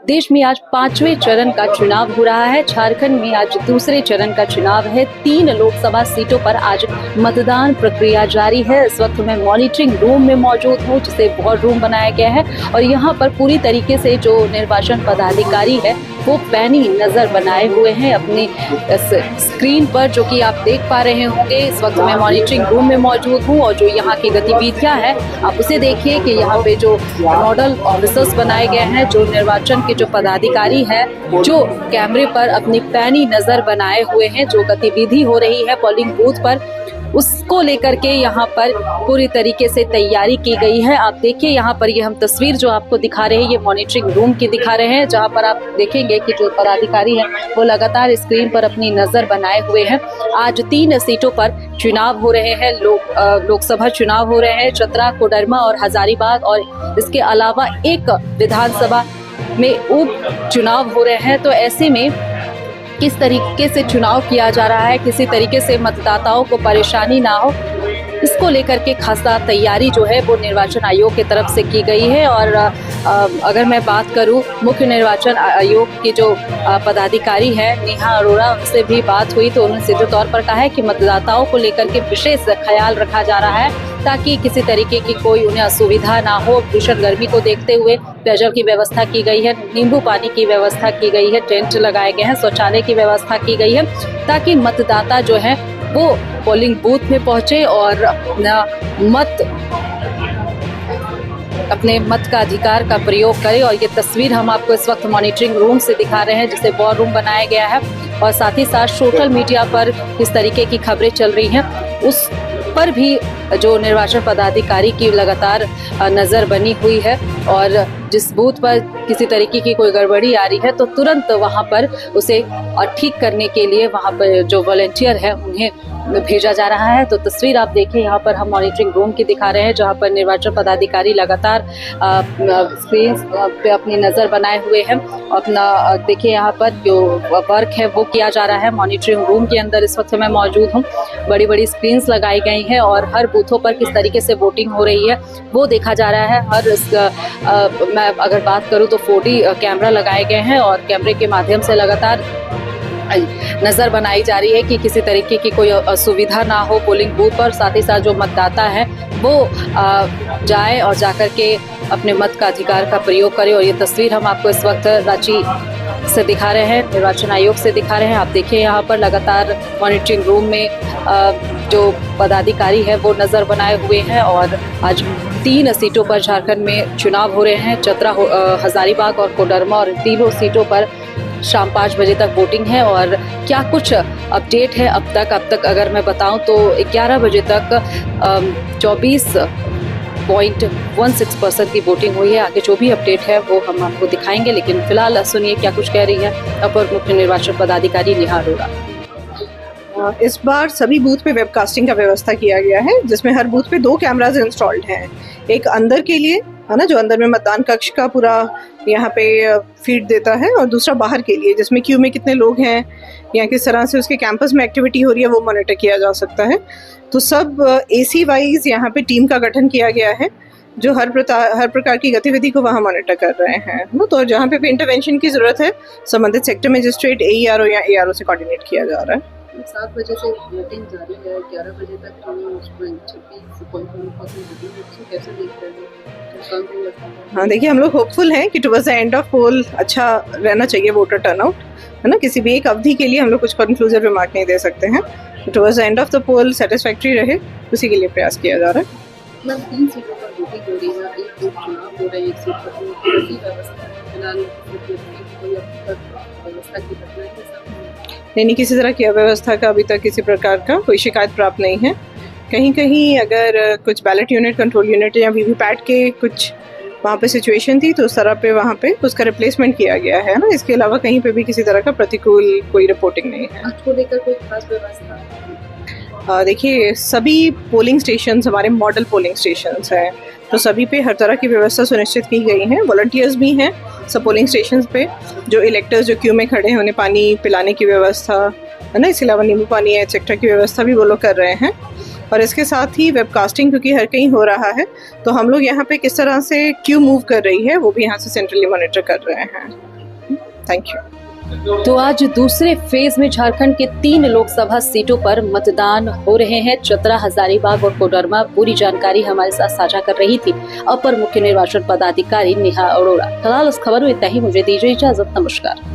देश में आज 5वें चरण का चुनाव हो रहा है। झारखंड में आज दूसरे चरण का चुनाव है। 3 लोकसभा सीटों पर आज मतदान प्रक्रिया जारी है। इस वक्त मैं मॉनिटरिंग रूम में मौजूद हूँ, जिसे वॉर रूम बनाया गया है, और यहाँ पर पूरी तरीके से जो निर्वाचन पदाधिकारी है वो पैनी नजर बनाए हुए हैं अपनी स्क्रीन पर, जो कि आप देख पा रहे होंगे। इस वक्त मैं मॉनिटरिंग रूम में मौजूद हूँ और जो यहाँ की गतिविधियाँ हैं आप उसे देखिए कि यहाँ पे जो नोडल ऑफिसर्स बनाए गए हैं, जो निर्वाचन के जो पदाधिकारी है, जो कैमरे पर अपनी पैनी नजर बनाए हुए हैं, जो गतिविधि हो रही है पोलिंग बूथ पर, उसको लेकर के यहाँ पर पूरी तरीके से तैयारी की गई है। आप देखिए यहाँ पर ये हम तस्वीर जो आपको दिखा रहे हैं ये मॉनिटरिंग रूम की दिखा रहे हैं, जहाँ पर आप देखेंगे कि जो पदाधिकारी हैं वो लगातार स्क्रीन पर अपनी नजर बनाए हुए हैं। आज 3 सीटों पर चुनाव हो रहे हैं, लोकसभा चुनाव हो रहे हैं, चतरा, कोडरमा और हजारीबाग, और इसके अलावा एक विधानसभा में उप चुनाव हो रहे हैं। तो ऐसे में किस तरीके से चुनाव किया जा रहा है, किसी तरीके से मतदाताओं को परेशानी ना हो, इसको लेकर के खासा तैयारी जो है वो निर्वाचन आयोग की तरफ से की गई है। और अगर मैं बात करूं मुख्य निर्वाचन आयोग की जो पदाधिकारी है नेहा अरोड़ा, उनसे भी बात हुई तो उन्होंने सीधे तौर पर कहा है कि मतदाताओं को लेकर के विशेष ख्याल रखा जा रहा है ताकि किसी तरीके की कोई उन्हें असुविधा ना हो। भीषण गर्मी को देखते हुए पेयजल की व्यवस्था की गई है, नींबू पानी की व्यवस्था की गई है, टेंट लगाए गए हैं, शौचालय की व्यवस्था की गई है, ताकि मतदाता जो है वो पोलिंग बूथ में पहुंचे और अपने मत का अधिकार का प्रयोग करें। और ये तस्वीर हम आपको इस वक्त मॉनिटरिंग रूम से दिखा रहे हैं, जिसे वॉर रूम बनाया गया है, और साथ ही साथ सोशल मीडिया पर किस तरीके की खबरें चल रही हैं उस पर भी जो निर्वाचन पदाधिकारी की लगातार नज़र बनी हुई है। और जिस बूथ पर किसी तरीके की कोई गड़बड़ी आ रही है तो तुरंत वहां पर उसे ठीक करने के लिए वहां पर जो वॉलंटियर है उन्हें भेजा जा रहा है। तो तस्वीर आप देखिए यहाँ पर हम मॉनिटरिंग रूम की दिखा रहे हैं, जहाँ पर निर्वाचन पदाधिकारी लगातार स्क्रीन पे अपनी नज़र बनाए हुए हैं। अपना देखिए यहाँ पर जो वर्क है वो किया जा रहा है। मॉनिटरिंग रूम के अंदर इस वक्त मैं मौजूद हूँ। बड़ी बड़ी स्क्रीन्स लगाई गई हैं और हर बूथों पर किस तरीके से वोटिंग हो रही है वो देखा जा रहा है। मैं अगर बात करूँ तो 4D कैमरा लगाए गए हैं और कैमरे के माध्यम से लगातार नज़र बनाई जा रही है कि किसी तरीके की कोई असुविधा ना हो पोलिंग बूथ पर। साथ ही साथ जो मतदाता है वो जाए और जाकर के अपने मत का अधिकार का प्रयोग करे। और ये तस्वीर हम आपको इस वक्त रांची से दिखा रहे हैं, निर्वाचन आयोग से दिखा रहे हैं। आप देखिए यहाँ पर लगातार मॉनिटरिंग रूम में जो पदाधिकारी है वो नज़र बनाए हुए हैं। और आज 3 सीटों पर झारखंड में चुनाव हो रहे हैं, चतरा, हजारीबाग और कोडरमा, और तीनों सीटों पर शाम 5 बजे तक वोटिंग है। और क्या कुछ अपडेट है अब तक अगर मैं बताऊं तो 11 बजे तक 24.16% की वोटिंग हुई है। आगे जो भी अपडेट है वो हम आपको दिखाएंगे, लेकिन फिलहाल सुनिए क्या कुछ कह रही है अपर मुख्य निर्वाचन पदाधिकारी नेहा अरोड़ा। इस बार सभी बूथ पे वेबकास्टिंग का व्यवस्था किया गया है, जिसमें हर बूथ पे 2 कैमराज इंस्टॉल्ड हैं। एक अंदर के लिए है ना, जो अंदर में मतदान कक्ष का पूरा यहाँ पे फीड देता है, और दूसरा बाहर के लिए जिसमें क्यू में कितने लोग हैं या किस तरह से उसके कैंपस में एक्टिविटी हो रही है वो मॉनिटर किया जा सकता है। तो सब AC वाइज यहाँ पे टीम का गठन किया गया है जो हर प्रकार की गतिविधि को वहाँ मॉनिटर कर रहे हैं। तो जहाँ पे इंटरवेंशन की जरूरत है संबंधित सेक्टर मजिस्ट्रेट, AERO या ARO से कोऑर्डिनेट किया जा रहा है। 7 बजे से वोटिंग जारी है, 11 बजे तक कैसे देखते हैं? हाँ देखिए, हम लोग होपफुल हैं कि टुवर्ड्स द एंड ऑफ पोल अच्छा रहना चाहिए वोटर टर्नआउट, है ना। किसी भी एक अवधि के लिए हम लोग कुछ कंक्लूसिव रिमार्क नहीं दे सकते हैं। Towards the end of the poll satisfactory रहे, उसी के लिए प्रयास किया जा रहा है। 3 सीटों पर वोटिंग हो रही है, एक चुनाव हो रहा है, एक सीट पर व्यवस्था फिलहाल व्यवस्था की नहीं, किसी तरह की अव्यवस्था का अभी तक किसी प्रकार का कोई शिकायत प्राप्त नहीं है। कहीं कहीं अगर कुछ बैलेट यूनिट, कंट्रोल यूनिट या वीवीपैट के कुछ वहाँ पे सिचुएशन थी तो उस तरह पे वहाँ पे उसका रिप्लेसमेंट किया गया है ना। इसके अलावा कहीं पे भी किसी तरह का प्रतिकूल कोई रिपोर्टिंग नहीं है। आपको लेकर कोई खास व्यवस्था? देखिए, सभी पोलिंग स्टेशन हमारे मॉडल पोलिंग स्टेशन हैं, तो सभी पे हर तरह की व्यवस्था सुनिश्चित की गई है। वॉलंटियर्स भी हैं सब पोलिंग स्टेशन पे, जो इलेक्टर्स जो क्यू में खड़े हैं उन्हें पानी पिलाने की व्यवस्था है ना, इसके अलावा नींबू पानी एक्सेट्रा की व्यवस्था भी वो लोग कर रहे हैं। और इसके साथ ही वेबकास्टिंग क्योंकि हर कहीं हो रहा है, तो हम लोग यहाँ पे किस तरह से क्यू मूव कर रही है वो भी यहाँ से सेंट्रली मॉनिटर कर रहे हैं। Thank you. तो आज दूसरे फेज में झारखंड के 3 लोकसभा सीटों पर मतदान हो रहे हैं। चतरा, हजारीबाग और कोडरमा। पूरी जानकारी हमारे साथ साझा कर रही थी अपर मुख्य निर्वाचन पदाधिकारी नेहा अरोड़ा। फिलहाल इस खबर में इतना ही। मुझे दीजिए इजाजत। नमस्कार।